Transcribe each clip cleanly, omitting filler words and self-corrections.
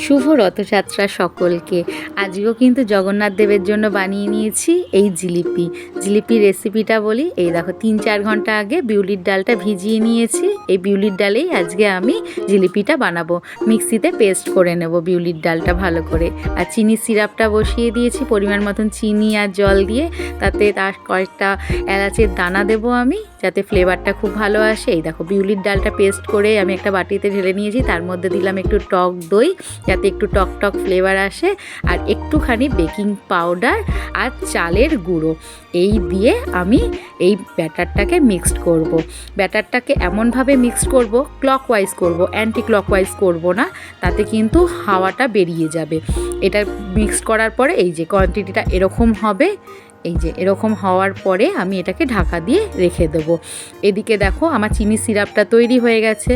শুভ রথযাত্রা সকলকে। আজকেও কিন্তু জগন্নাথ দেবের জন্য বানিয়ে নিয়েছি এই জিলিপি রেসিপিটা বলি। এই দেখো 3-4 ঘন্টা আগে বিউলির ডালটা ভিজিয়ে নিয়েছি। এই বিউলির ডালেই আজকে আমি জিলিপিটা বানাবো। মিক্সিতে পেস্ট করে নেব বিউলির ডালটা ভালো করে। আর চিনি সিরাপটা বসিয়ে দিয়েছি পরিমাণ মতন চিনি আর জল দিয়ে। তাতে তার কয়েকটা এলাচের দানা দেবো আমি, যাতে ফ্লেভারটা খুব ভালো আসে। এই দেখো বিউলির ডালটা পেস্ট করে আমি একটা বাটিতে ঢেলে নিয়েছি। তার মধ্যে দিলাম একটু টক দই, যাতে একটু টক টক ফ্লেভার আসে, আর একটুখানি বেকিং পাউডার আর চালের গুঁড়ো। এই দিয়ে আমি এই ব্যাটারটাকে মিক্সড করব। ব্যাটারটাকে এমনভাবে মিক্সড করব, ক্লকওয়াইজ করব, অ্যান্টি ক্লকওয়াইজ করব না, তাতে কিন্তু হাওয়াটা বেরিয়ে যাবে। এটা মিক্সড করার পরে এই যে কোয়ান্টিটিটা এরকম হবে। এই যে এরকম হওয়ার পরে আমি এটাকে ঢাকা দিয়ে রেখে দেবো। এদিকে দেখো আমার চিনি সিরাপটা তৈরি হয়ে গেছে।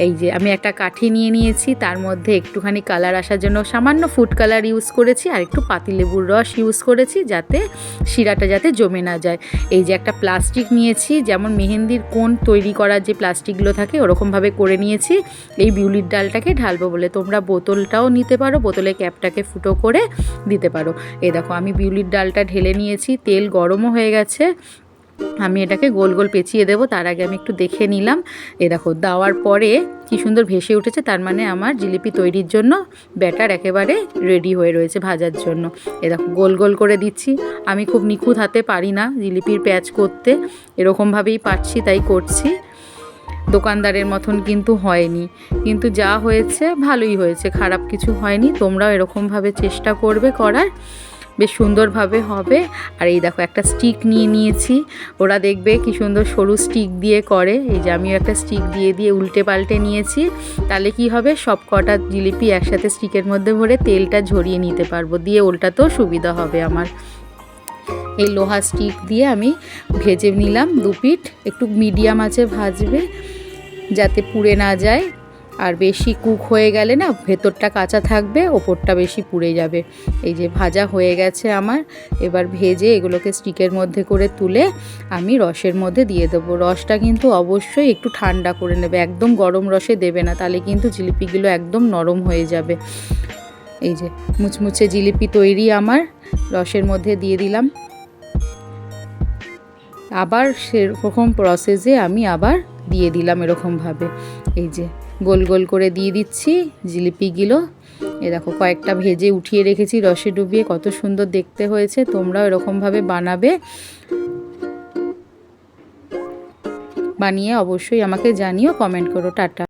এই যে আমি একটা কাঠি নিয়ে নিয়েছি, তার মধ্যে একটুখানি কালার আসার জন্য সামান্য ফুড কালার ইউজ করেছি, আর একটু পাতিলেবুর রস ইউজ করেছি, যাতে শিরাটা যাতে জমে না যায়। এই যে একটা প্লাস্টিক নিয়েছি, যেমন মেহেন্দির কোণ তৈরি করার যে প্লাস্টিকগুলো থাকে ওরকমভাবে করে নিয়েছি এই বিউলির ডালটাকে ঢালবো বলে। তোমরা বোতলটাও নিতে পারো, বোতলের ক্যাপটাকে ফুটো করে দিতে পারো। এই দেখো আমি বিউলির ডালটা ঢেলে নিয়েছি, তেল গরমও হয়ে গেছে। আমি এটাকে গোল গোল পেঁচিয়ে দেবো। তার আগে আমি একটু দেখে নিলাম। এ দেখো দেওয়ার পরে কি সুন্দর ভেসে উঠেছে, তার মানে আমার জিলিপি তৈরির জন্য ব্যাটার একেবারে রেডি হয়ে রয়েছে ভাজার জন্য। এ দেখো গোল গোল করে দিচ্ছি। আমি খুব নিখুঁত হাতে পারি না জিলিপির প্যাচ করতে, এরকমভাবেই পারছি তাই করছি। দোকানদারের মতন কিন্তু হয়নি, কিন্তু যা হয়েছে ভালোই হয়েছে, খারাপ কিছু হয়নি। তোমরাও এরকমভাবে চেষ্টা করবে করার, বেশ সুন্দরভাবে হবে। আর এই দেখো একটা স্টিক নিয়ে নিয়েছি, ওরা দেখবে কি সুন্দর সরু স্টিক দিয়ে করে। এই যে আমিও একটা স্টিক দিয়ে দিয়ে উল্টে পাল্টে নিয়েছি। তাহলে কি হবে, সব কটা জিলিপি একসাথে স্টিকের মধ্যে ভরে তেলটা ঝরিয়ে নিতে পারবো, দিয়ে উল্টাতেও সুবিধা হবে আমার। এই লোহা স্টিক দিয়ে আমি ভেজে নিলাম 2 পিঠ। একটু মিডিয়াম আঁচে ভাজবে, যাতে পুড়ে না যায়। আর বেশি কুক হয়ে গেলে না ভেতরটা কাঁচা থাকবে, ওপরটা বেশি পুড়ে যাবে। এই যে ভাজা হয়ে গেছে আমার। এবার ভেজে এগুলোকে স্টিকের মধ্যে করে তুলে আমি রসের মধ্যে দিয়ে দেবো। রসটা কিন্তু অবশ্যই একটু ঠান্ডা করে নেবে, একদম গরম রসে দেবে না, তাহলে কিন্তু জিলিপিগুলো একদম নরম হয়ে যাবে। এই যে মুচমুচে জিলিপি তৈরি আমার, রসের মধ্যে দিয়ে দিলাম। আবার সেরকম প্রসেসে আমি আবার দিয়ে দিলাম এরকমভাবে। এই যে গোল গোল করে দিয়ে দিচ্ছি জিলিপিগুলো। এ দেখো কয়েকটা ভেজে উঠিয়ে রেখেছি রসে ডুবিয়ে, কত সুন্দর দেখতে হয়েছে। তোমরাও এরকমভাবে বানাবে, বানিয়ে অবশ্যই আমাকে জানিও, কমেন্ট করো। টাটা।